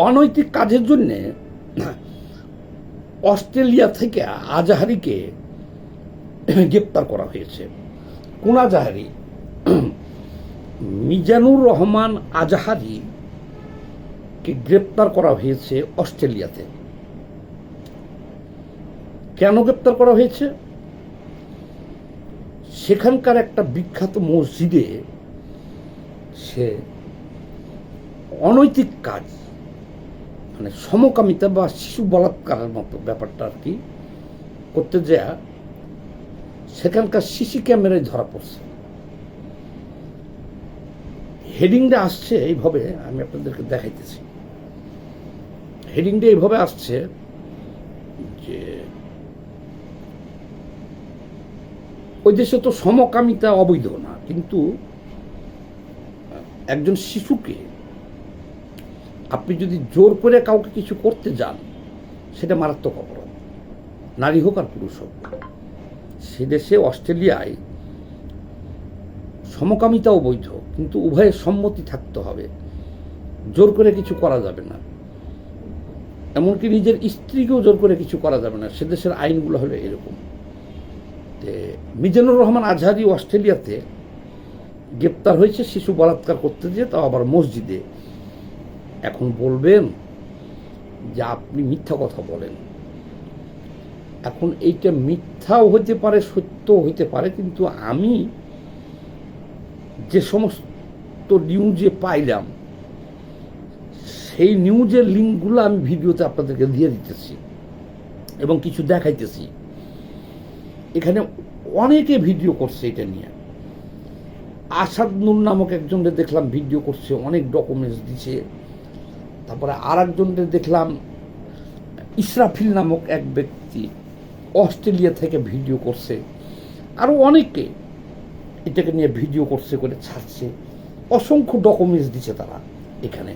অনৈতিক কাজের জন্যে অস্ট্রেলিয়া থেকে আজাহারিকে গ্রেপ্তার করা হয়েছে। কোন আজাহারি? মিজানুর রহমান আজাহারিকে গ্রেপ্তার করা হয়েছে অস্ট্রেলিয়াতে। কেন গ্রেপ্তার করা হয়েছে? সেখানকার একটা বিখ্যাত মসজিদে সে অনৈতিক কাজ, মানে সমকামিতা বা শিশু বলাৎকারের মতো ব্যাপারটা আর কি করতে যায় সেখানকার সিসি ক্যামেরায় ধরা পড়ছে। হেডিংটা আসছে এইভাবে, আমি আপনাদেরকে দেখাইতেছি। হেডিংটা এইভাবে আসছে যে ওই দেশে তো সমকামিতা অবৈধ না, কিন্তু একজন শিশুকে আপনি যদি জোর করে কাউকে কিছু করতে যান সেটা মারাত্মক অপরাধ, নারী হোক আর পুরুষ হোক। সে দেশে অস্ট্রেলিয়ায় সমকামিতাও বৈধ, কিন্তু উভয়ের সম্মতি থাকতে হবে, জোর করে কিছু করা যাবে না, এমনকি নিজের স্ত্রীকেও জোর করে কিছু করা যাবে না। সে দেশের আইনগুলো হলো এরকম। মিজানুর রহমান আজহারি অস্ট্রেলিয়াতে গ্রেপ্তার হয়েছে শিশু বলাৎকার করতে যেয়ে, তাও আবার মসজিদে। এখন বলবেন যে আপনি মিথ্যা কথা বলেন। এখন এইটা মিথ্যাও হতে পারে, সত্যও হইতে পারে, কিন্তু আমি যে সমস্ত নিউজে পাইলাম সেই নিউজের লিঙ্কগুলো আমি ভিডিওতে আপনাদেরকে দিয়ে দিতেছি এবং কিছু দেখাইতেছি। এখানে অনেকে ভিডিও করছে এটা নিয়ে। আসাদ নূর নামক একজনকে দেখলাম ভিডিও করছে, অনেক ডকুমেন্টস দিছে। তারপরে আর একজনকে দেখলাম ইসরাফিল নামক এক ব্যক্তি অস্ট্রেলিয়া থেকে ভিডিও করছে। আরও অনেকে এটাকে নিয়ে ভিডিও করছে, করে ছাড়ছে। অসংখ্য ডকুমেন্টস দিছে তারা এখানে।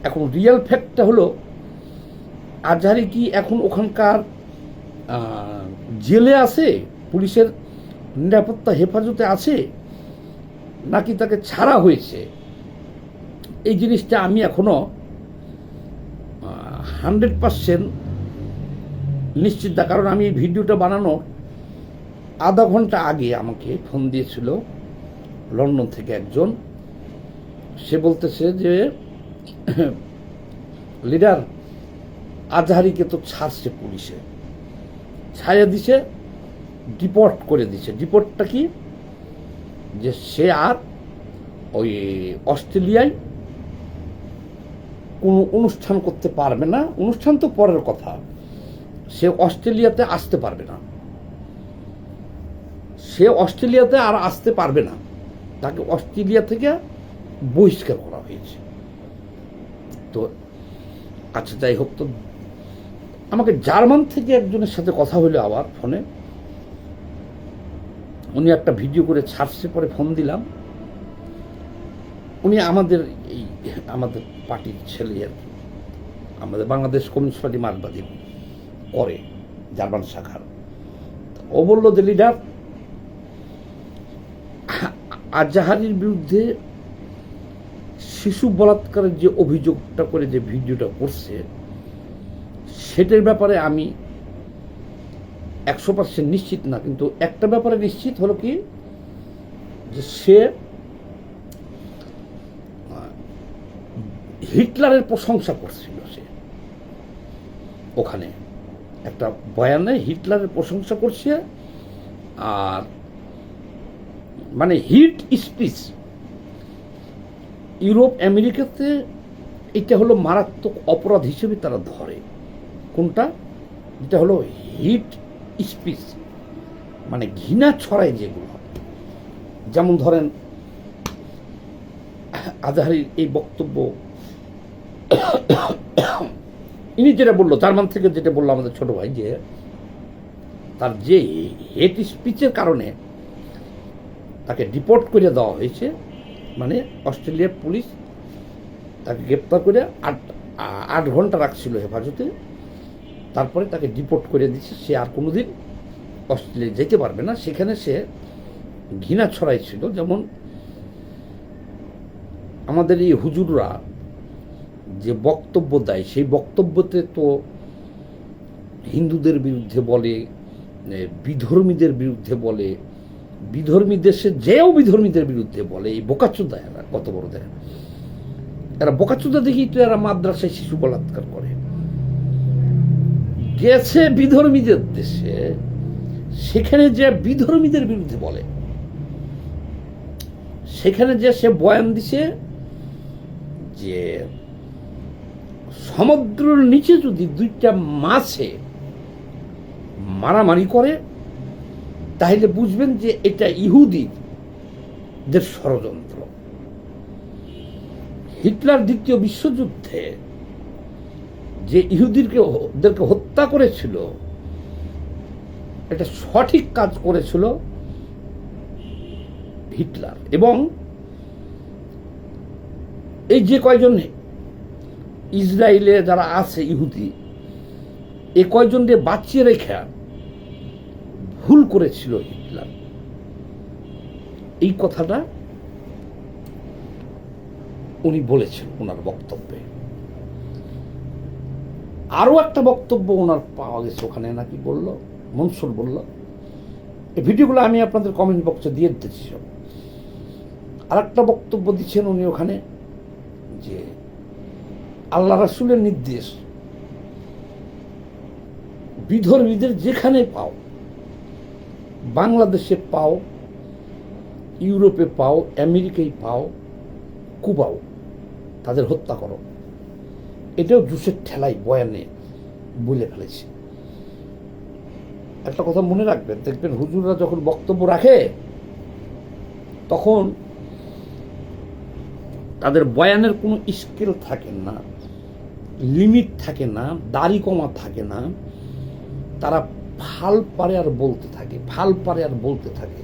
এখন রিয়েল ফ্যাক্টটা হলো আজহারি কি এখন ওখানকার জেলে আছে, পুলিশের নিরাপত্তা হেফাজতে আছে, নাকি তাকে ছাড়া হয়েছে, এই জিনিসটা আমি এখনো 100% নিশ্চিত না। কারণ আমি এই ভিডিওটা বানানোর আধা ঘন্টা আগে আমাকে ফোন দিয়েছিল লন্ডন থেকে একজন। সে বলতেছে যে লিডার আজহারিকে তো ছাড়ছে পুলিশে, ছাড়িয়ে দিছে, ডিপোর্ট করে দিছে। ডিপোর্টটা কি? যে সে আর ওই অস্ট্রেলিয়ায় কোনো অনুষ্ঠান করতে পারবে না। অনুষ্ঠান তো পরের কথা, সে অস্ট্রেলিয়াতে আসতে পারবে না। সে অস্ট্রেলিয়াতে আর আসতে পারবে না, তাকে অস্ট্রেলিয়া থেকে বহিষ্কার করা হয়েছে। তো আচ্ছা, যাই হোক, তো আমাকে জার্মান থেকে একজনের সাথে কথা হলো আবার ফোনে। উনি একটা ভিডিও করে ছাড়ছে, পরে ফোন দিলাম। উনি আমাদের পার্টির ছেলে আর কি, আমাদের বাংলাদেশ কমিউনিস্ট পার্টি মার্কবাদী করে জার্মান শাখার। ও বলল যে লিডার, আজহারির বিরুদ্ধে শিশু বলাৎকারের যে অভিযোগটা করে যে ভিডিওটা করছে সেটার ব্যাপারে আমি 100% নিশ্চিত না, কিন্তু একটা ব্যাপারে নিশ্চিত হলো কি, যে সে হিটলারের প্রশংসা করছিল। সে ওখানে একটা বয়ানে হিটলারের প্রশংসা করছে, আর মানে হিট স্পিচ ইউরোপ আমেরিকাতে এটা হলো মারাত্মক অপরাধ হিসেবে তারা ধরে। কোনটা? যেটা হলো হিট স্পিচ, মানে ঘৃণা ছড়ায় যেগুলো। যেমন ধরেন আজহারির এই বক্তব্য, ইনি যেটা বললো জার্মান থেকে, যেটা বললো আমাদের ছোট ভাই, যে তার যে হেট স্পিচের কারণে তাকে ডিপোর্ট করে দেওয়া হয়েছে, মানে অস্ট্রেলিয়ার পুলিশ তাকে গ্রেপ্তার করে 8 ঘন্টা রাখছিল হেফাজতে, তারপরে তাকে ডিপোর্ট করে দিচ্ছে। সে আর কোনোদিন অস্ট্রেলিয়া যেতে পারবে না। সেখানে সে ঘৃণা ছড়াইছিল। যেমন আমাদের এই হুজুররা যে বক্তব্য দেয় সেই বক্তব্যতে তো হিন্দুদের বিরুদ্ধে বলে, বিধর্মীদের বিরুদ্ধে বলে, বিধর্মী দেশে যেও বিধর্মীদের বিরুদ্ধে বলে। এই বোকাচোদা এরা কত বড় দেখেন, এরা বোকাচোদা দেখেই তো এরা মাদ্রাসায় শিশু বলাৎকার করে। গেছে বিধর্মীদের দেশে, সেখানে যে বিধর্মীদের বিরুদ্ধে বলে, সেখানে যে সে বয়ান দিছে যে সমুদ্রের নিচে যদি দুইটা মাছে মারামারি করে তাহলে বুঝবেন যে এটা ইহুদিদের ষড়যন্ত্র। হিটলার দ্বিতীয় বিশ্বযুদ্ধে যে ইহুদিদেরকে হত্যা করেছিল, এটা সঠিক কাজ করেছিল হিটলার। এবং এই যে কয়জন ইসরায়েলে যারা আছে ইহুদি, এ কয়জন দিয়ে বাঁচিয়ে রেখা ভুল করেছিল হিটলার। এই কথাটা উনি বলেছেন ওনার বক্তব্যে। আরো একটা বক্তব্য ওনার পাওয়া গেছে ওখানে, নাকি বলল মনসুর বলল, এই ভিডিওগুলো আমি আপনাদের কমেন্ট বক্সে দিয়ে দিতেছি সব। আর একটা বক্তব্য দিচ্ছেন উনি ওখানে যে আল্লাহ রাসূলের নির্দেশ, বিধর্মীদের যেখানে পাও, বাংলাদেশে পাও, ইউরোপে পাও, আমেরিকায় পাও, কুবাও, তাদের হত্যা করো। এটাও জুসের ঠেলাই বয়ানে বলে ফেলেছে। একটা কথা মনে রাখবেন, দেখবেন হুজুররা যখন বক্তব্য রাখে তখন তাদের বয়ানের কোনো স্কেল থাকে না, লিমিট থাকে না, দাড়ি কমা থাকে না। তারা ফাল পারে আর বলতে থাকে, ফাল পারে আর বলতে থাকে।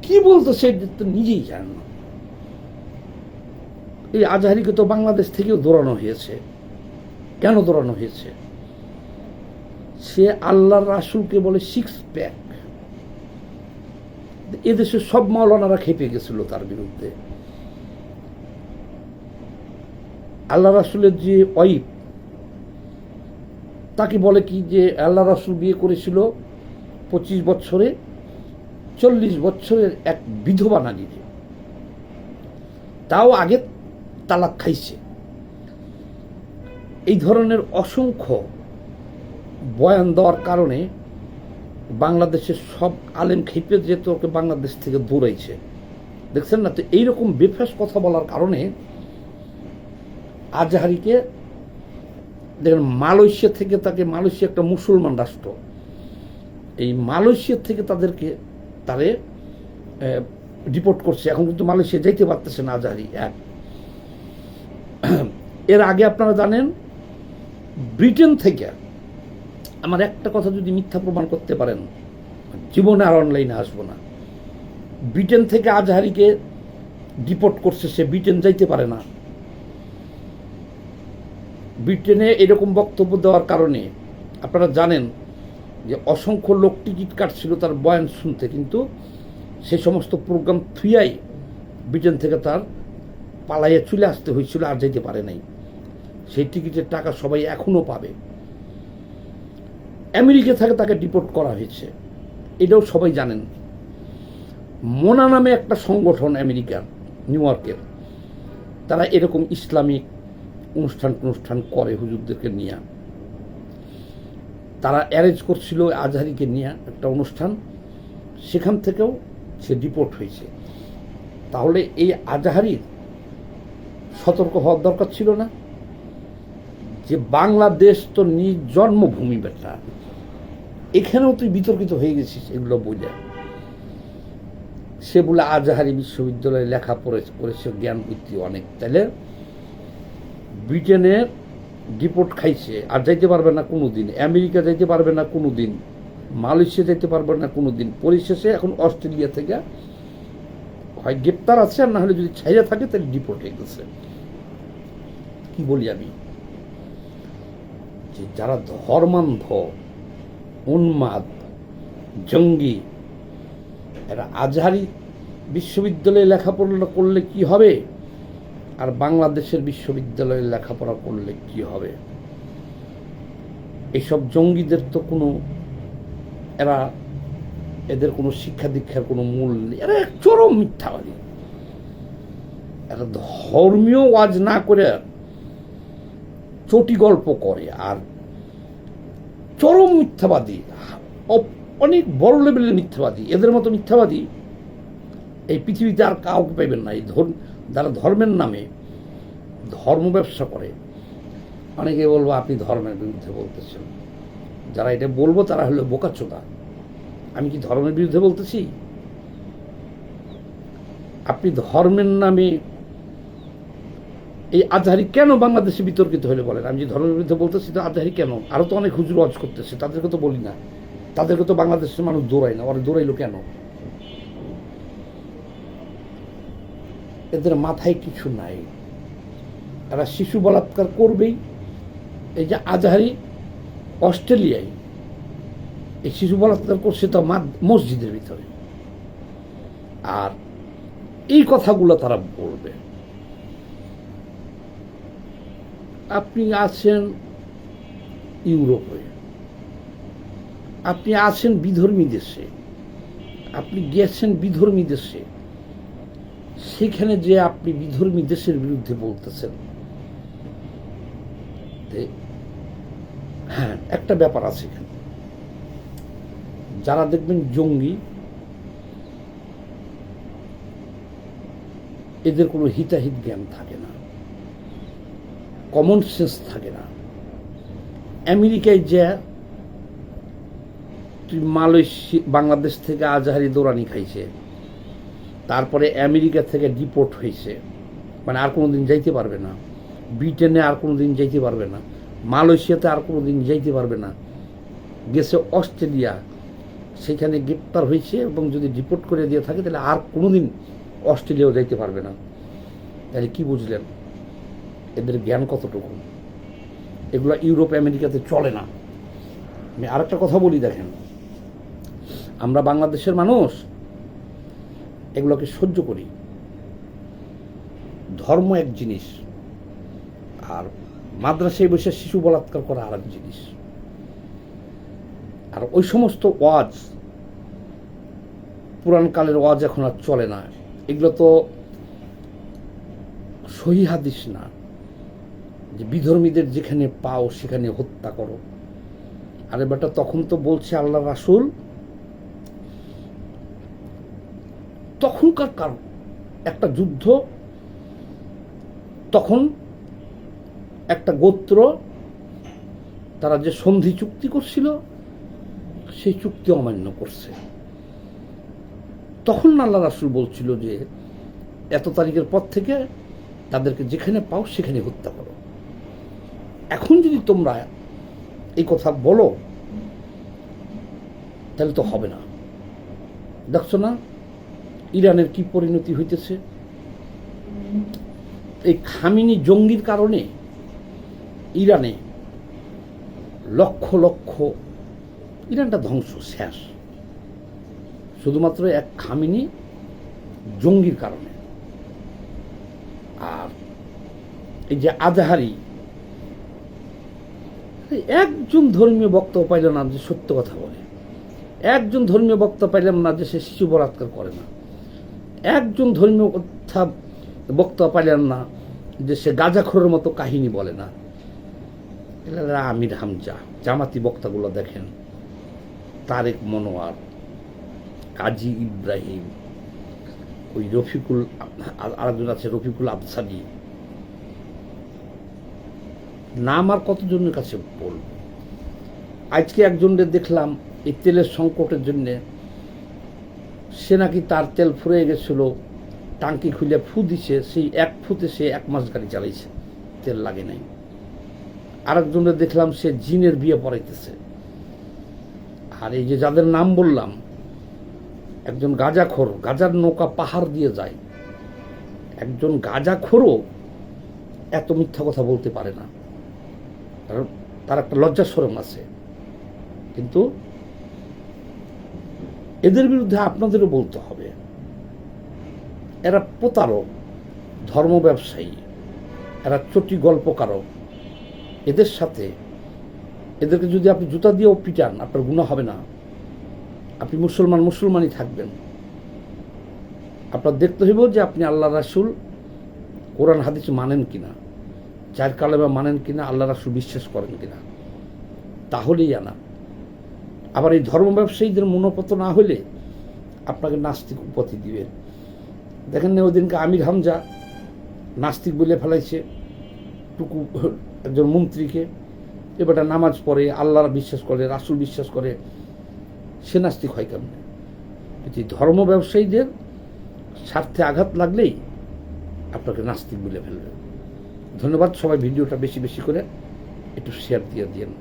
কি বলতো সেটা তো নিজেই জানে না। এই আজহারিকে তো বাংলাদেশ থেকেও দৌড়ানো হয়েছে। কেন দৌড়ানো হয়েছে? সে আল্লাহর রাসূলকে বলে সিক্স প্যাক। এদেশের সব মাওলানারা খেপে গেছিল তার বিরুদ্ধে। আল্লাহ রাসূলের যে ওয়াইফ, তাকে বলে কি যে আল্লাহ রাসূল বিয়ে করেছিল 25 বছরে 40 বছরের এক বিধবা নারীকে, তাও আগে তালাক খাইছে। এই ধরনের অসংখ্য বয়ান দেওয়ার কারণে বাংলাদেশের সব আলেম খেপে যেত, ওকে বাংলাদেশ থেকে দৌড়াইছে। দেখছেন না? তো এইরকম বেফাস কথা বলার কারণে আজহারিকে দেখেন মালয়েশিয়া থেকে, তাকে মালয়েশিয়া একটা মুসলমান রাষ্ট্র, এই মালয়েশিয়া থেকে তারে ডিপোর্ট করছে। এখন কিন্তু মালয়েশিয়া যাইতে পারতেছে না আজহারি। এর আগে আপনারা জানেন ব্রিটেন থেকে, আমার একটা কথা যদি মিথ্যা প্রমাণ করতে পারেন জীবনে আর অনলাইনে আসবো না, ব্রিটেন থেকে আজহারিকে ডিপোর্ট করছে, সে ব্রিটেন যাইতে পারে না। ব্রিটেনে এরকম বক্তব্য দেওয়ার কারণে আপনারা জানেন যে অসংখ্য লোক টিকিট কাটছিল তার বয়ান শুনতে, কিন্তু সে সমস্ত প্রোগ্রাম থুইয়াই ব্রিটেন থেকে তার পালাইয়া চলে আসতে হয়েছিল, আর যেতে পারে নাই। সেই টিকিটের টাকা সবাই এখনো পাবে। আমেরিকা থেকে তাকে ডিপোর্ট করা হয়েছে, এটাও সবাই জানেন। মোনা নামে একটা সংগঠন আমেরিকার, নিউ ইয়র্কের, তারা এরকম ইসলামিক অনুষ্ঠান করে হুজুরদেরকে নিয়ে। তারা অ্যারেঞ্জ করছিল আজহারিকে নিয়ে একটা অনুষ্ঠান, সেখান থেকেও সে ডিপোর্ট হয়েছে। তাহলে এই আজহারির সতর্ক হওয়ার দরকার ছিল না? যে বাংলাদেশ তো নিজ জন্মভূমি বেটা, এখানেও তুই বিতর্কিত হয়ে গেছিস এগুলো বোঝা। সে বলে আজহারি বিশ্ববিদ্যালয়ে লেখা করেছে, জ্ঞান বুদ্ধি অনেক। তাহলে ব্রিটেনে ডিপোর্ট খাইছে, আর যাইতে পারবে না কোনো দিন, আমেরিকা যাইতে পারবে না কোনো দিন, মালয়েশিয়া যাইতে পারবে না কোনো দিন। পরিশেষে এখন অস্ট্রেলিয়া থেকে হয় গ্রেপ্তার আছে, আর না হলে যদি ছাইয়া থাকে তাহলে ডিপোর্ট হয়ে গেছে। কি বলি আমি, যে যারা ধর্মান্ধ, উন্মাদ, জঙ্গি, এরা আজহারি বিশ্ববিদ্যালয়ে লেখাপড়া করলে কি হবে? আর বাংলাদেশের বিশ্ববিদ্যালয়ে লেখাপড়া করলে কি হবে? এইসব জঙ্গিদের তো কোনো এদের কোনো শিক্ষা দীক্ষার কোনো মূল নেই। এরা এক চরম মিথ্যাবাদী। এরা ধর্মীয় ওয়াজ না করে চটি গল্প করে আর চরম মিথ্যাবাদী, অনেক বড় লেভেলের মিথ্যাবাদী। এদের মতো মিথ্যাবাদী এই পৃথিবীতে আর কাউকে পাইবেন না। এই যারা ধর্মের নামে ধর্ম ব্যবসা করে, অনেকে বলবো আপনি ধর্মের বিরুদ্ধে বলতেছেন। যারা এটা বলবো তারা হলো বোকাচোদা। আমি কি ধর্মের বিরুদ্ধে বলতেছি? আপনি ধর্মের নামে এই আজহারি কেন বাংলাদেশে বিতর্কিত হলে বলেন? আমি যে ধর্মের বিরুদ্ধে বলতেছি তো আজহারি কেন? আরো তো অনেক হুজুর ওয়াজ করতেছে, তাদেরকে তো বলি না। তাদেরকে তো বাংলাদেশের মানুষ দৌড়ায় না। ওরা দৌড়াইলো কেন? এদের মাথায় কিছু নাই। এরা শিশু বলাৎকার করবেই। এই যে আজহারি অস্ট্রেলিয়ায় এই শিশু বলাৎকার করছে তো মসজিদের ভিতরে, আর এই কথাগুলো তারা বলবে। আপনি আছেন ইউরোপে, আপনি আছেন বিধর্মী দেশে, আপনি গেছেন বিধর্মী দেশে, সেখানে যে আপনি বিধর্মী দেশের বিরুদ্ধে বলতেছেন। হ্যাঁ, একটা ব্যাপার আছে এখানে। যারা দেখবেন জঙ্গি, এদের কোনো হিতাহিত জ্ঞান থাকে না, কমন সেন্স থাকে না। আমেরিকায় যে বাংলাদেশ থেকে আজহারি দৌড়ানি খাইছে, তারপরে আমেরিকা থেকে ডিপোর্ট হয়েছে, মানে আর কোনোদিন যাইতে পারবে না। ব্রিটেনে আর কোনোদিন যাইতে পারবে না। মালয়েশিয়াতে আর কোনোদিন যাইতে পারবে না। গেছে অস্ট্রেলিয়া, সেখানে গ্রেপ্তার হয়েছে এবং যদি ডিপোর্ট করে দিয়ে থাকে তাহলে আর কোনোদিন অস্ট্রেলিয়াও যাইতে পারবে না। তাহলে কি বুঝলেন এদের জ্ঞান কতটুকু? এগুলো ইউরোপ আমেরিকাতে চলে না। আমি আরেকটা কথা বলি, দেখেন, আমরা বাংলাদেশের মানুষ এগুলোকে সহ্য করি। ধর্ম এক জিনিস, আর মাদ্রাসায় বসে শিশু বলাৎকার করা আর এক জিনিস। আর ওই সমস্ত ওয়াজ, পুরাণকালের ওয়াজ এখন আর চলে না। এগুলো তো সহি হাদিস না যে বিধর্মীদের যেখানে পাও সেখানে হত্যা করো। আরে বেটা, তখন তো বলছে আল্লাহ রাসূল, তখনকার কারণ একটা যুদ্ধ, তখন একটা গোত্র তারা যে সন্ধি চুক্তি করছিল সেই চুক্তি অমান্য করছে। তখন আল্লাহ রাসূল বলছিল যে এত তারিখের পর থেকে তাদেরকে যেখানে পাও সেখানে হত্যা করো। এখন যদি তোমরা এই কথা বলো তাহলে তো হবে না। দেখছো না ইরানের কি পরিণতি হইতেছে? এই খামেনি জঙ্গির কারণে ইরানে লক্ষ লক্ষ, ইরানটা ধ্বংস, শেষ, শুধুমাত্র এক খামেনি জঙ্গির কারণে। আর এই যে আজহারি, একজন ধর্মীয় বক্তব্য পাইল না যে সত্য কথা বলে, একজন ধর্মীয় বক্তা পাইলাম না যে সে শিশু বলাৎকার করে না, একজন ধর্মীয় কথা বক্তা পাইলাম না যে সে গাঁজাখোরের মতো কাহিনী বলে না। আমির হামজা, জামাতি বক্তাগুলো দেখেন, তারেক মনোয়ার, কাজী ইব্রাহিম, ওই রফিকুল, আরেকজন আছে রফিকুল আফসারি, নাম আর কতজনের কাছে বলব। আজকে একজনকে দেখলাম এই তেলের সংকটের জন্যে সে নাকি তার তেল ফুরিয়ে গেছিল, টাঙ্কি খুলে ফু দিছে, সেই এক ফুতে সে 1 মাস গাড়ি চালাইছে, তেল লাগে নাই। আরেকজনের দেখলাম সে জিনের বিয়ে পড়াইতেছে। আর এই যে যাদের নাম বললাম, একজন গাঁজাখোর, গাঁজার নৌকা পাহাড় দিয়ে যায়, একজন গাঁজাখোরও এত মিথ্যা কথা বলতে পারে না, কারণ তার একটা লজ্জা শরম আছে। কিন্তু এদের বিরুদ্ধে আপনাদেরও বলতে হবে, এরা প্রতারক, ধর্ম ব্যবসায়ী। এরা চটি গল্পকারক, এদের সাথে এদেরকে যদি আপনি জুতা দিয়েও পিটান আপনার গুনাহ হবে না। আপনি মুসলমানই থাকবেন। আপনার দেখতে হইব যে আপনি আল্লাহ রাসূল কোরআন হাদিস মানেন কিনা, চার কালেমা মানেন কিনা, আল্লাহ রাসূল বিশ্বাস করেন কিনা, তাহলেই আনা। আবার এই ধর্ম ব্যবসায়ীদের মনোপত না হলে আপনাকে নাস্তিক উপাধি দিবে। দেখেন না ওদিনকে আমির হামজা নাস্তিক বলে ফেলাইছে টুকু একজন মন্ত্রীকে। এবারটা নামাজ পড়ে, আল্লাহর বিশ্বাস করে, রাসূল বিশ্বাস করে, সে নাস্তিক হয় কেমন? কিন্তু ধর্ম ব্যবসায়ীদের স্বার্থে আঘাত লাগলেই আপনাকে নাস্তিক বলে ফেলবে। ধন্যবাদ। সবাই ভিডিওটা বেশি বেশি করে একটু শেয়ার দিয়ে দিন।